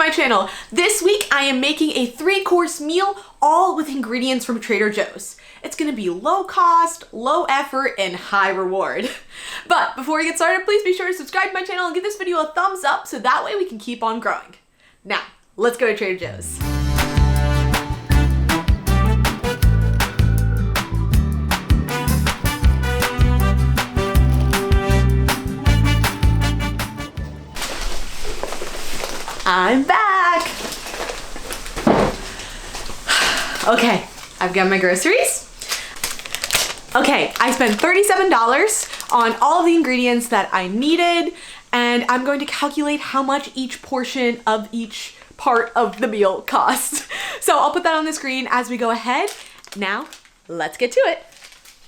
my channel. This week I am making a 3-course meal, all with ingredients from Trader Joe's. It's gonna be low cost, low effort, and high reward. But before we get started, please be sure to subscribe to my channel and give this video a thumbs up so that way we can keep on growing. Now, let's go to Trader Joe's. I'm back! Okay, I've got my groceries. Okay, I spent $37 on all of the ingredients that I needed, and I'm going to calculate how much each portion of each part of the meal costs. So I'll put that on the screen as we go ahead. Now, let's get to it.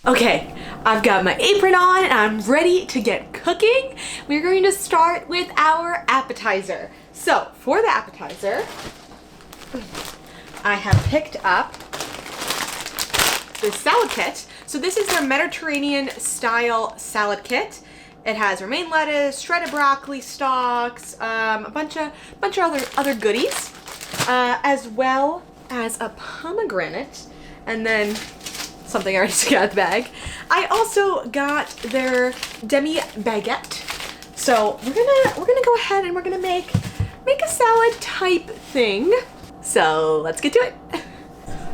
Okay, I've got my apron on and I'm ready to get cooking. We're going to start with our appetizer. So for the appetizer, I have picked up this salad kit. So this is their Mediterranean style salad kit. It has romaine lettuce, shredded broccoli stalks, a bunch of other goodies, as well as a pomegranate, and then something I already took out of the bag. I also got their demi baguette. So we're gonna go ahead and we're gonna make a salad type thing. So let's get to it.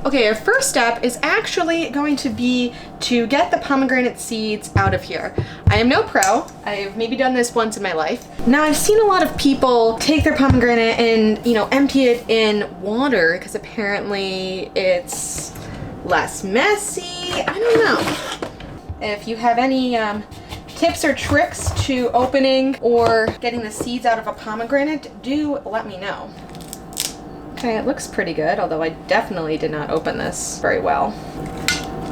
Okay, our first step is actually going to be to get the pomegranate seeds out of here. I am no pro. I've maybe done this once in my life. Now I've seen a lot of people take their pomegranate and, empty it in water because apparently it's less messy. I don't know. If you have any tips or tricks to opening or getting the seeds out of a pomegranate, do let me know. Okay, it looks pretty good, although I definitely did not open this very well.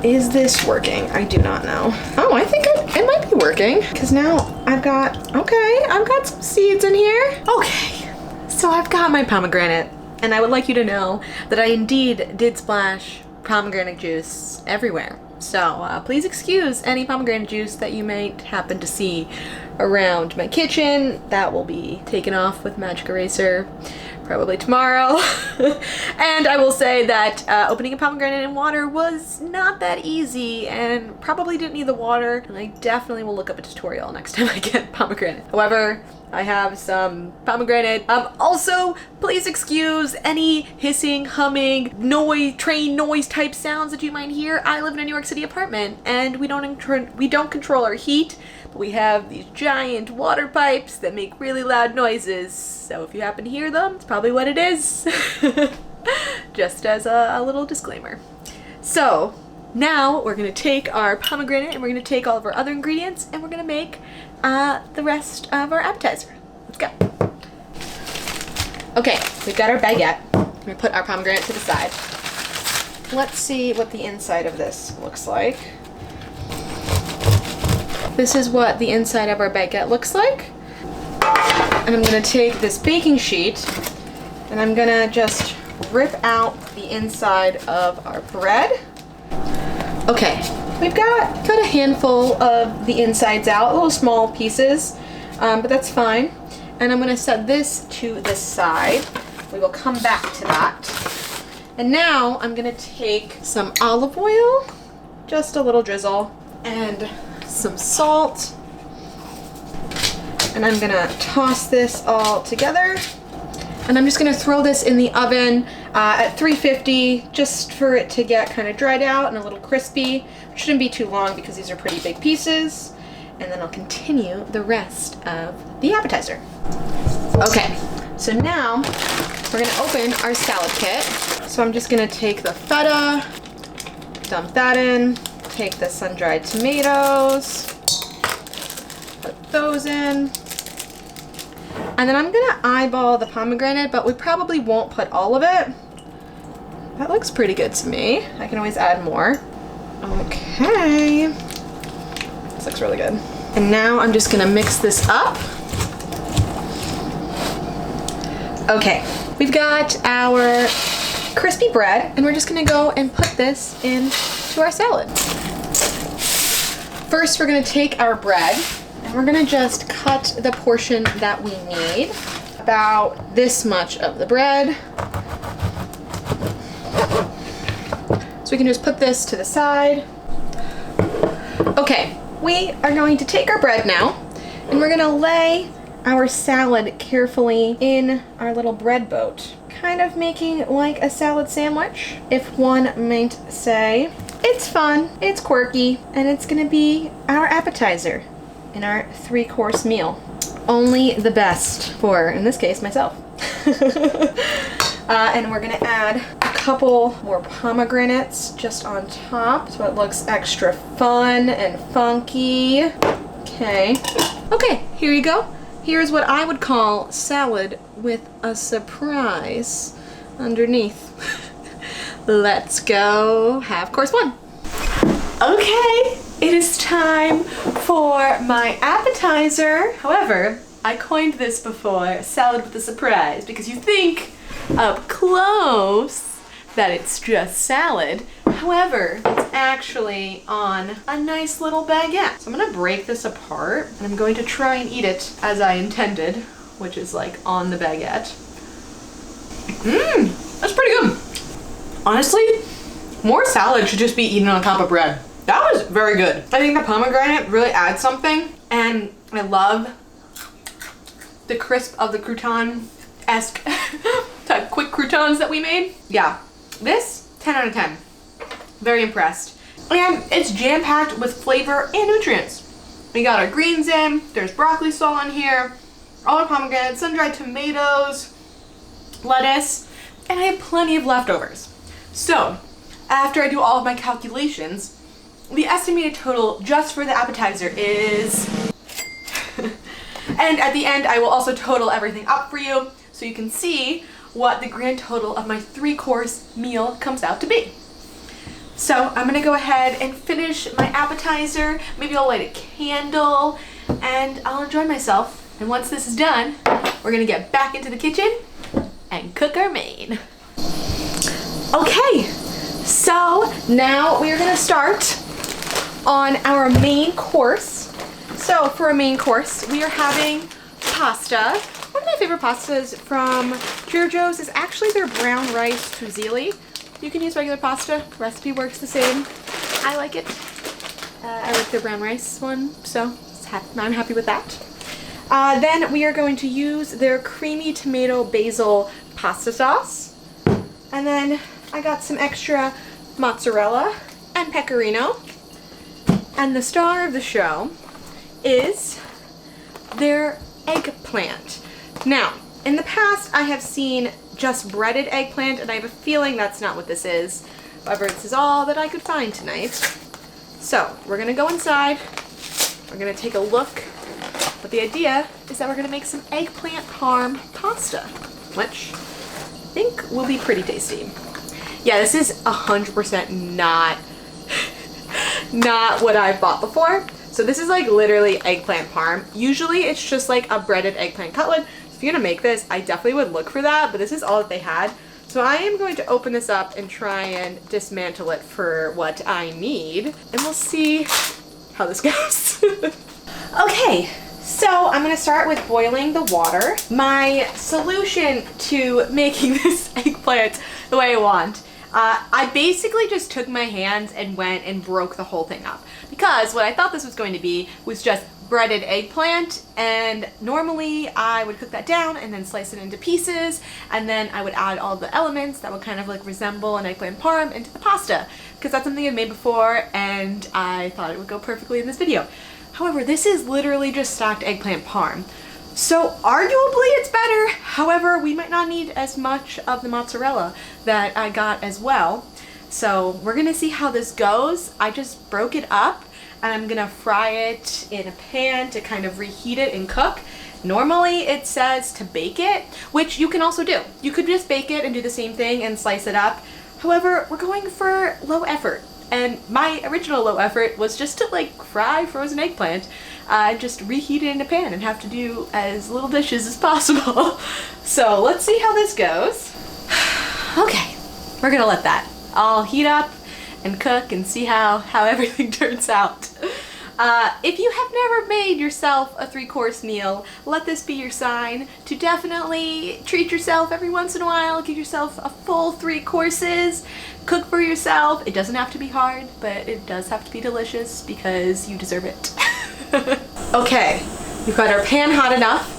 Is this working? I do not know. Oh, I think it might be working, because now I've got some seeds in here. Okay, so I've got my pomegranate, and I would like you to know that I indeed did splash pomegranate juice everywhere. So please excuse any pomegranate juice that you might happen to see around my kitchen. That will be taken off with magic eraser probably tomorrow. And I will say that opening a pomegranate in water was not that easy and probably didn't need the water, and I definitely will look up a tutorial next time I get pomegranate. However, I have some pomegranate. Also, please excuse any hissing, humming, noise, train noise type sounds that you might hear. I live in a New York City apartment and we don't control our heat, but we have these giant water pipes that make really loud noises. So if you happen to hear them, it's probably what it is. Just as a little disclaimer. So now we're gonna take our pomegranate and we're gonna take all of our other ingredients and we're gonna make the rest of our appetizer. Let's go. Okay, we've got our baguette. We're gonna put our pomegranate to the side. Let's see what the inside of this looks like. This is what the inside of our baguette looks like. And I'm gonna take this baking sheet and I'm gonna just rip out the inside of our bread. Okay, we've got a handful of the insides out, little small pieces, but that's fine. And I'm gonna set this to the side. We will come back to that. And now I'm gonna take some olive oil, just a little drizzle, and some salt. And I'm gonna toss this all together. And I'm just gonna throw this in the oven at 350 just for it to get kind of dried out and a little crispy. It shouldn't be too long because these are pretty big pieces. And then I'll continue the rest of the appetizer. Okay, so now we're gonna open our salad kit. So I'm just gonna take the feta, dump that in, take the sun-dried tomatoes, put those in. And then I'm gonna eyeball the pomegranate, but we probably won't put all of it. That looks pretty good to me. I can always add more. Okay. This looks really good. And now I'm just gonna mix this up. Okay, we've got our crispy bread, and we're just gonna go and put this into our salad. First, we're gonna take our bread, and we're gonna just cut the portion that we need. about this much of the bread. So we can just put this to the side. Okay, we are going to take our bread now, and we're gonna lay our salad carefully in our little bread boat. Kind of making like a salad sandwich, if one might say. It's fun, it's quirky, and it's gonna be our appetizer in our 3-course meal. Only the best for, in this case, myself. And we're gonna add a couple more pomegranates just on top so it looks extra fun and funky. Okay. Okay, here you go. Here's what I would call salad with a surprise underneath. Let's go have course 1. Okay, it is time for my appetizer. However, I coined this before, salad with a surprise, because you think up close that it's just salad. However, it's actually on a nice little baguette. So I'm gonna break this apart and I'm going to try and eat it as I intended, which is like on the baguette. That's pretty good. Honestly, more salad should just be eaten on top of bread. That was very good. I think the pomegranate really adds something, and I love the crisp of the crouton-esque type quick croutons that we made. Yeah, this, 10 out of 10. Very impressed. And it's jam-packed with flavor and nutrients. We got our greens in, there's broccoli saw in here, all our pomegranates, sun-dried tomatoes, lettuce, and I have plenty of leftovers. So, after I do all of my calculations, the estimated total just for the appetizer is... And at the end, I will also total everything up for you so you can see what the grand total of my 3-course meal comes out to be. So I'm gonna go ahead and finish my appetizer. Maybe I'll light a candle and I'll enjoy myself. And once this is done, we're gonna get back into the kitchen and cook our main. Okay, so now we're gonna start on our main course. So for a main course, we are having pasta. One of my favorite pastas from Trader Joe's is actually their brown rice fusilli. You can use regular pasta, recipe works the same. I like it. I like their brown rice one, so I'm happy with that. Then we are going to use their creamy tomato basil pasta sauce. And then I got some extra mozzarella and pecorino. And the star of the show is their eggplant. Now, in the past I have seen just breaded eggplant, and I have a feeling that's not what this is. However, this is all that I could find tonight. So, we're gonna go inside, we're gonna take a look, but the idea is that we're gonna make some eggplant parm pasta, which I think will be pretty tasty. Yeah, this is 100% not what I've bought before. So this is like literally eggplant parm. Usually it's just like a breaded eggplant cutlet. If you're gonna make this, I definitely would look for that, but this is all that they had. So I am going to open this up and try and dismantle it for what I need, and we'll see how this goes. Okay, so I'm gonna start with boiling the water. My solution to making this eggplant the way I want, I basically just took my hands and went and broke the whole thing up. Because what I thought this was going to be was just breaded eggplant, and normally I would cook that down and then slice it into pieces, and then I would add all the elements that would kind of like resemble an eggplant parm into the pasta, because that's something I've made before and I thought it would go perfectly in this video. However, this is literally just stacked eggplant parm. So arguably it's better. However, we might not need as much of the mozzarella that I got as well. So we're gonna see how this goes. I just broke it up and I'm gonna fry it in a pan to kind of reheat it and cook. Normally it says to bake it, which you can also do. You could just bake it and do the same thing and slice it up. However, we're going for low effort. And my original low effort was just to like fry frozen eggplant, just reheat it in a pan and have to do as little dishes as possible. So let's see how this goes. Okay, we're gonna let that all heat up and cook and see how everything turns out. If you have never made yourself a 3-course meal, let this be your sign to definitely treat yourself every once in a while. Give yourself a full 3 courses. Cook for yourself. It doesn't have to be hard, but it does have to be delicious because you deserve it. Okay, we've got our pan hot enough.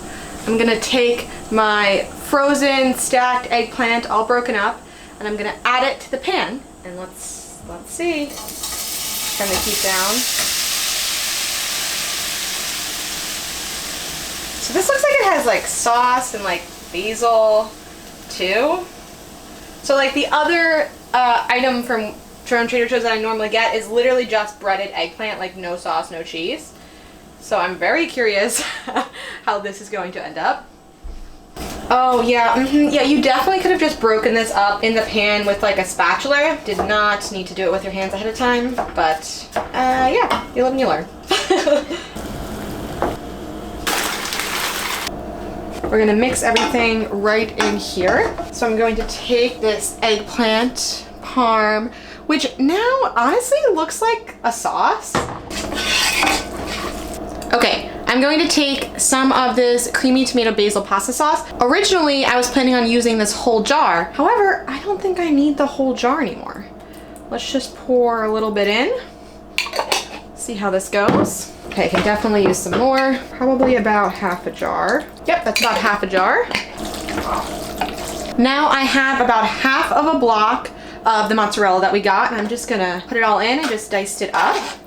I'm gonna take my frozen stacked eggplant all broken up, and I'm gonna add it to the pan, and let's see. Turn the heat down. So this looks like it has like sauce and like basil too. So like the other item from Trader Joe's that I normally get is literally just breaded eggplant, like no sauce, no cheese. So I'm very curious how this is going to end up. Oh yeah, yeah, you definitely could have just broken this up in the pan with like a spatula. Did not need to do it with your hands ahead of time, but yeah, you live and you learn. We're gonna mix everything right in here. So I'm going to take this eggplant parm, which now honestly looks like a sauce. Okay, I'm going to take some of this creamy tomato basil pasta sauce. Originally, I was planning on using this whole jar. However, I don't think I need the whole jar anymore. Let's just pour a little bit in. See how this goes. Okay, I can definitely use some more. Probably about half a jar. Yep, that's about half a jar. Now I have about half of a block of the mozzarella that we got, and I'm just gonna put it all in and just diced it up.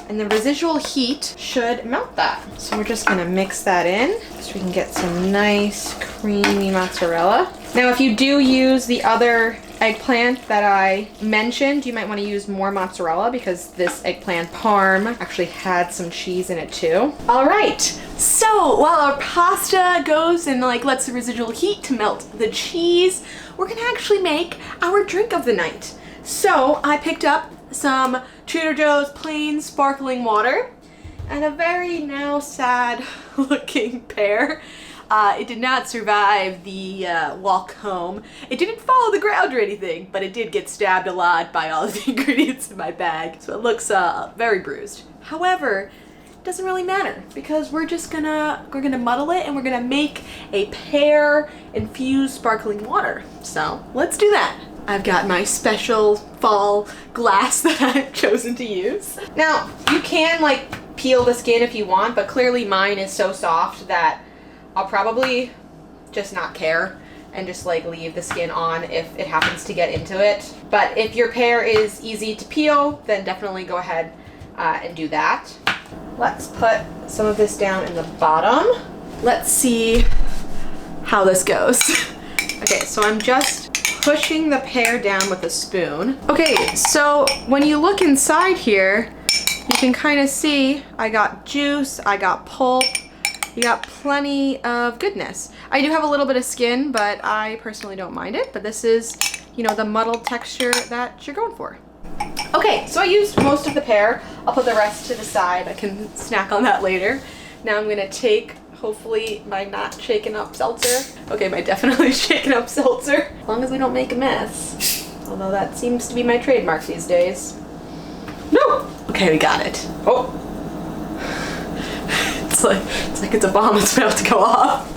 And the residual heat should melt that. So we're just gonna mix that in so we can get some nice creamy mozzarella. Now if you do use the other eggplant that I mentioned, you might want to use more mozzarella because this eggplant parm actually had some cheese in it too. All right, so while our pasta goes and like lets the residual heat to melt the cheese, we're gonna actually make our drink of the night. So I picked up some Trader Joe's plain sparkling water and a very now sad looking pear. It did not survive the walk home. It didn't follow the ground or anything, but it did get stabbed a lot by all of the ingredients in my bag, so it looks very bruised. However, it doesn't really matter because we're gonna muddle it and we're gonna make a pear infused sparkling water. So let's do that. I've got my special fall glass that I've chosen to use. Now, you can like peel the skin if you want, but clearly mine is so soft that I'll probably just not care and just like leave the skin on if it happens to get into it. But if your pear is easy to peel, then definitely go ahead and do that. Let's put some of this down in the bottom. Let's see how this goes. Okay, so I'm just pushing the pear down with a spoon. Okay, so when you look inside here, you can kind of see I got juice, I got pulp, you got plenty of goodness. I do have a little bit of skin, but I personally don't mind it, but this is, you know, the muddled texture that you're going for. Okay, so I used most of the pear. I'll put the rest to the side. I can snack on that later. Now I'm gonna take, hopefully, my not shaken up seltzer. Okay, my definitely shaken up seltzer. As long as we don't make a mess. Although that seems to be my trademark these days. No! Okay, we got it. Oh! It's like it's a bomb that's about to go off.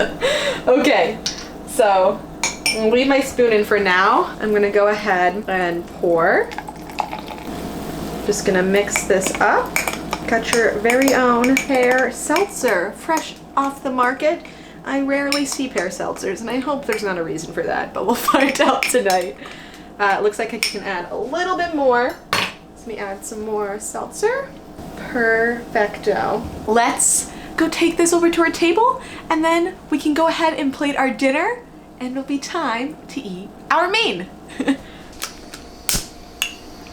Okay, so I'll leave my spoon in for now. I'm gonna go ahead and pour. Just gonna mix this up. Got your very own pear seltzer, fresh off the market. I rarely see pear seltzers, and I hope there's not a reason for that, but we'll find out tonight. It looks like I can add a little bit more. Let me add some more seltzer. Perfecto. Let's go take this over to our table, and then we can go ahead and plate our dinner, and it'll be time to eat our main.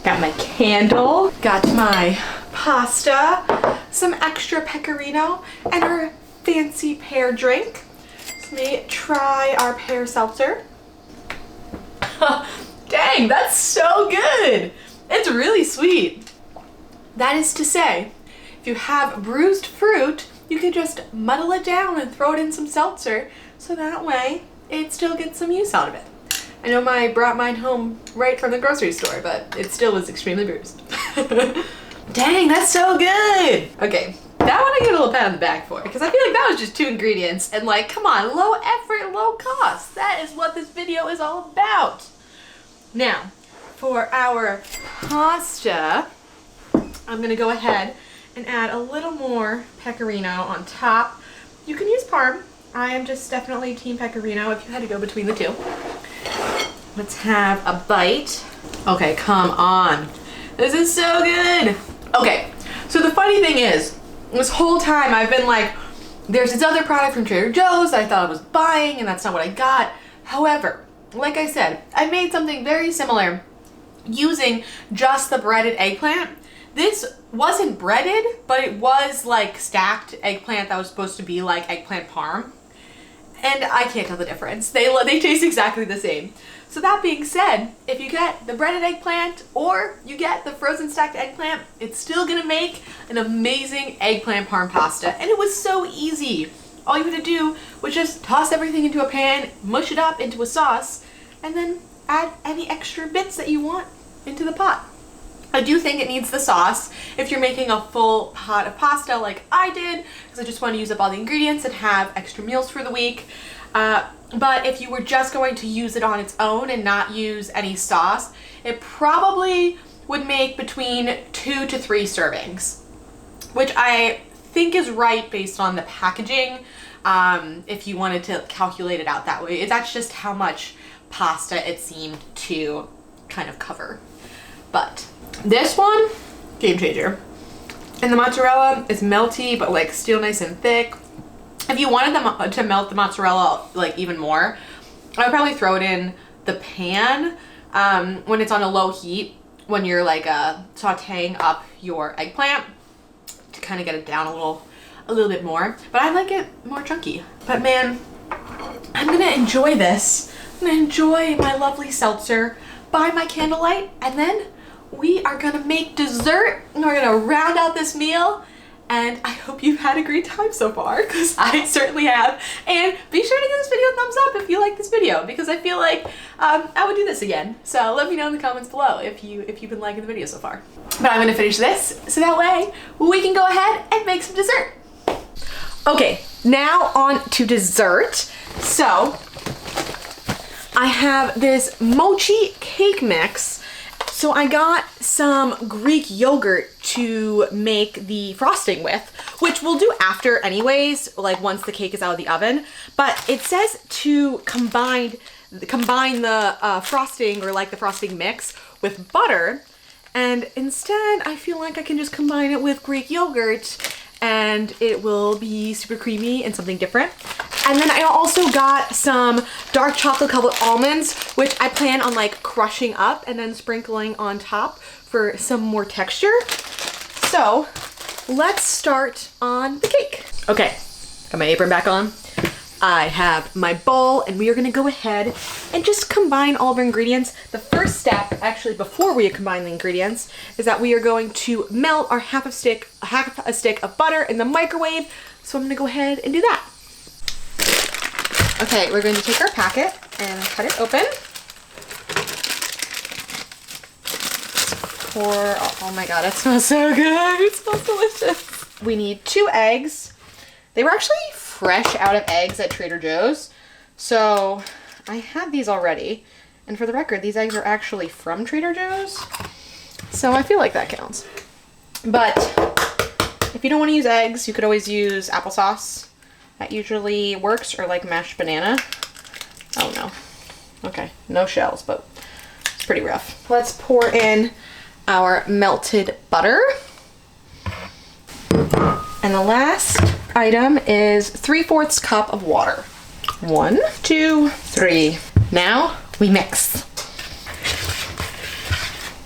Got my candle, got my pasta, some extra pecorino, and our fancy pear drink. So let me try our pear seltzer. Dang, that's so good! It's really sweet. That is to say, if you have bruised fruit, you can just muddle it down and throw it in some seltzer, so that way it still gets some use out of it. I know I brought mine home right from the grocery store, but it still was extremely bruised. Dang, that's so good. Okay, that one I get a little pat on the back for, because I feel like that was just 2 ingredients and like, come on, low effort, low cost. That is what this video is all about. Now, for our pasta, I'm gonna go ahead and add a little more pecorino on top. You can use parm. I am just definitely team pecorino if you had to go between the two. Let's have a bite. Okay, come on. This is so good. Okay, so the funny thing is, this whole time I've been like, there's this other product from Trader Joe's that I thought I was buying and that's not what I got. However, like I said, I made something very similar using just the breaded eggplant. This wasn't breaded, but it was like stacked eggplant that was supposed to be like eggplant parm. And I can't tell the difference. They taste exactly the same. So that being said, if you get the breaded eggplant or you get the frozen stacked eggplant, it's still gonna make an amazing eggplant parm pasta. And it was so easy. All you had to do was just toss everything into a pan, mush it up into a sauce, and then add any extra bits that you want into the pot. I do think it needs the sauce if you're making a full pot of pasta like I did, because I just want to use up all the ingredients and have extra meals for the week. But if you were just going to use it on its own and not use any sauce, it probably would make between 2 to 3 servings, which I think is right based on the packaging. If you wanted to calculate it out that way, that's just how much pasta it seemed to kind of cover. But this one, game changer. And the mozzarella is melty, but like still nice and thick. If you wanted them to melt the mozzarella like even more, I would probably throw it in the pan when it's on a low heat, when you're like sauteing up your eggplant, to kind of get it down a little bit more. But I like it more chunky. But man, I'm gonna enjoy this. I'm gonna enjoy my lovely seltzer by my candlelight, and then we are gonna make dessert and we're gonna round out this meal. And I hope you've had a great time so far, because I certainly have. And be sure to give this video a thumbs up if you like this video, because I feel like I would do this again. So let me know in the comments below if you've been liking the video so far. But I'm gonna finish this so that way we can go ahead and make some dessert. Okay, now on to dessert. So I have this mochi cake mix. So I got some Greek yogurt to make the frosting with, which we'll do after anyways, like once the cake is out of the oven. But it says to combine the frosting, or like the frosting mix, with butter. And instead, I feel like I can just combine it with Greek yogurt and it will be super creamy and something different. And then I also got some dark chocolate covered almonds, which I plan on like crushing up and then sprinkling on top for some more texture. So let's start on the cake. Okay, got my apron back on. I have my bowl and we are gonna go ahead and just combine all of our ingredients. The first step, actually before we combine the ingredients, is that we are going to melt our half a stick of butter in the microwave. So I'm gonna go ahead and do that. Okay, we're going to take our packet and cut it open. Pour, oh my god, it smells so good. It smells delicious. We need 2 eggs. They were actually fresh out of eggs at Trader Joe's. So I had these already. And for the record, these eggs are actually from Trader Joe's. So I feel like that counts. But if you don't want to use eggs, you could always use applesauce. That usually works, or like mashed banana. Oh no. Okay, no shells, but it's pretty rough. Let's pour in our melted butter. And the last item is 3/4 cup of water. 1, 2, 3. Now we mix.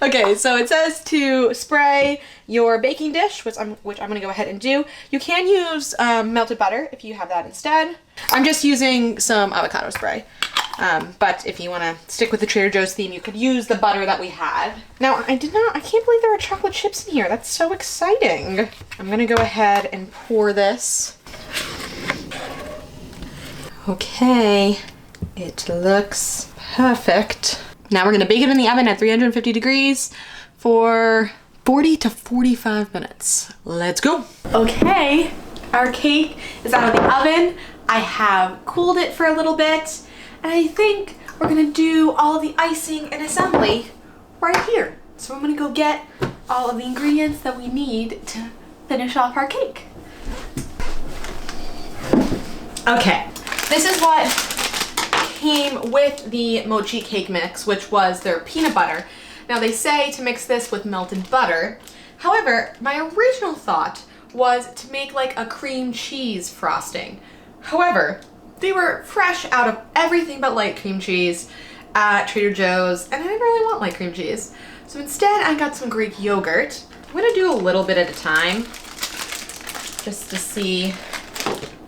Okay, so it says to spray your baking dish, which I'm gonna go ahead and do. You can use melted butter if you have that instead. I'm just using some avocado spray. But if you wanna stick with the Trader Joe's theme, you could use the butter that we had. Now, I can't believe there are chocolate chips in here. That's so exciting. I'm gonna go ahead and pour this. Okay, it looks perfect. Now we're gonna bake it in the oven at 350 degrees for 40 to 45 minutes. Let's go. Okay, our cake is out of the oven. I have cooled it for a little bit, and I think we're gonna do all of the icing and assembly right here. So I'm gonna go get all of the ingredients that we need to finish off our cake. Okay, this is what came with the mochi cake mix, which was their peanut butter. Now they say to mix this with melted butter. However, my original thought was to make like a cream cheese frosting. However, they were fresh out of everything but light cream cheese at Trader Joe's, and I didn't really want light cream cheese. So instead I got some Greek yogurt. I'm gonna do a little bit at a time just to see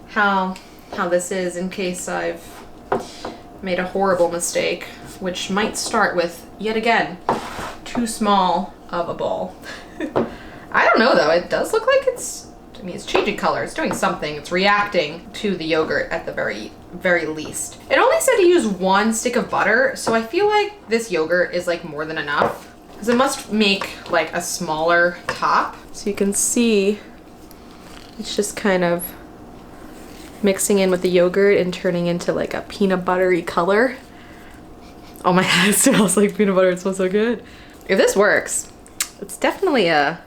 how this is in case I've made a horrible mistake, which might start with, yet again, too small of a bowl. I don't know though, it does look like it's changing color, it's doing something, it's reacting to the yogurt at the very least. It only said to use 1 stick of butter, so I feel like this yogurt is like more than enough, because it must make like a smaller top. So you can see it's just kind of mixing in with the yogurt and turning into like a peanut buttery color. Oh my god, it smells like peanut butter, it smells so good. If this works, it's definitely a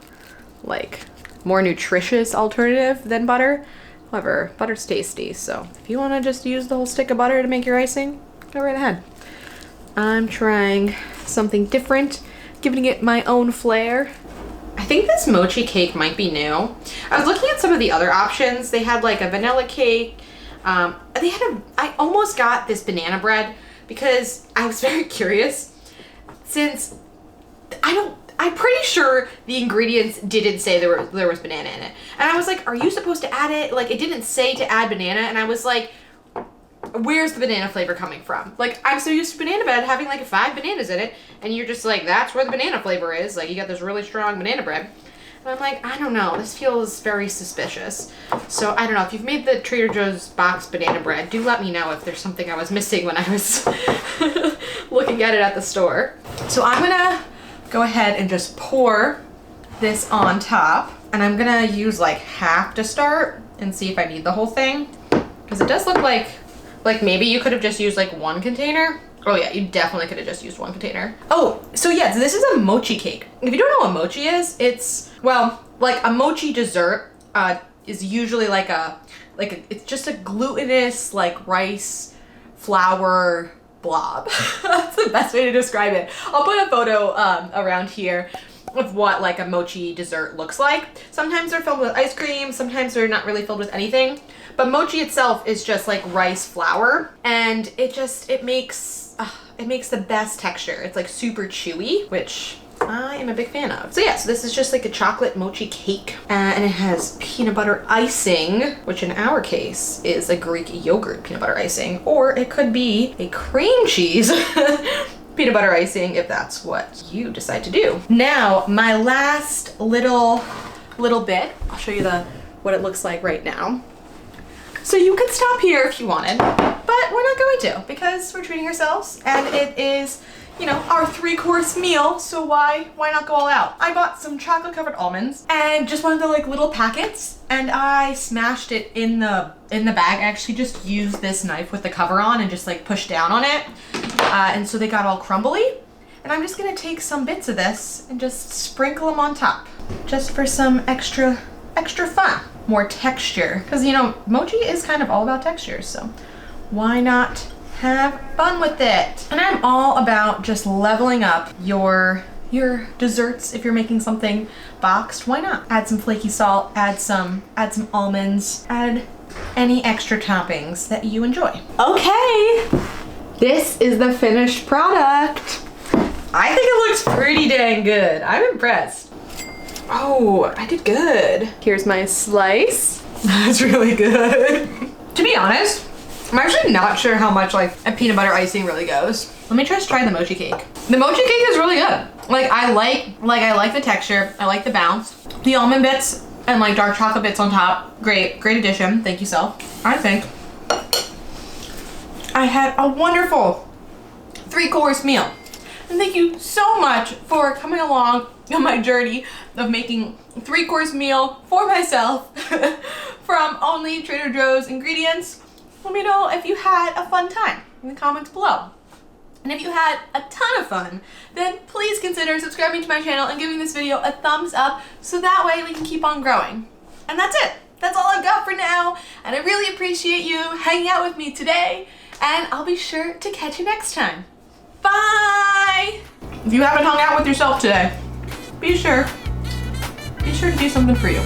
like more nutritious alternative than butter. However, butter's tasty, so if you want to just use the whole stick of butter to make your icing, go right ahead. I'm trying something different, giving it my own flair. I think this mochi cake might be new. I was looking at some of the other options. They had like a vanilla cake. I almost got this banana bread because I was very curious, since I'm pretty sure the ingredients didn't say there was banana in it. And I was like, are you supposed to add it? Like, it didn't say to add banana, and I was like, where's the banana flavor coming from? Like, I'm so used to banana bread having like 5 bananas in it, and you're just like, that's where the banana flavor is. Like, you got this really strong banana bread. And I'm like, I don't know, this feels very suspicious. So I don't know, if you've made the Trader Joe's box banana bread, do let me know if there's something I was missing when I was looking at it at the store. So I'm gonna go ahead and just pour this on top, and I'm gonna use like half to start and see if I need the whole thing, because it does look like maybe you could have just used like 1 container. Oh yeah, you definitely could have just used 1 container. Oh, so yeah, so this is a mochi cake. If you don't know what mochi is, it's, well, like a mochi dessert is usually it's just a glutinous like rice flour blob. That's the best way to describe it. I'll put a photo around here of what like a mochi dessert looks like. Sometimes they're filled with ice cream, sometimes they're not really filled with anything. But mochi itself is just like rice flour, and it makes the best texture. It's like super chewy, which I am a big fan of. So yeah, so this is just like a chocolate mochi cake, and it has peanut butter icing, which in our case is a Greek yogurt peanut butter icing, or it could be a cream cheese peanut butter icing if that's what you decide to do. Now, my last little bit, I'll show you what it looks like right now. So you could stop here if you wanted, but we're not going to, because we're treating ourselves, and it is, you know, our 3-course meal, so why not go all out? I bought some chocolate covered almonds and just one of the like little packets, and I smashed it in the bag. I actually just used this knife with the cover on and just like pushed down on it, and so they got all crumbly. And I'm just gonna take some bits of this and just sprinkle them on top, just for some extra fun, more texture, because you know mochi is kind of all about textures, so why not have fun with it? And I'm all about just leveling up your desserts. If you're making something boxed, why not add some flaky salt, add some almonds, add any extra toppings that you enjoy. Okay, this is the finished product. I think it looks pretty dang good. I'm impressed. Oh, I did good. Here's my slice. That's really good. To be honest, I'm actually not sure how much like a peanut butter icing really goes. Let me just try the mochi cake. The mochi cake is really good. Like I like the texture. I like the bounce. The almond bits and like dark chocolate bits on top. Great addition. Thank you, self. I think I had a wonderful 3-course meal. And thank you so much for coming along on my journey of making a 3-course meal for myself from only Trader Joe's ingredients. Let me know if you had a fun time in the comments below. And if you had a ton of fun, then please consider subscribing to my channel and giving this video a thumbs up so that way we can keep on growing. And that's it. That's all I've got for now. And I really appreciate you hanging out with me today. And I'll be sure to catch you next time. Bye! If you haven't hung out with yourself today, be sure to do something for you.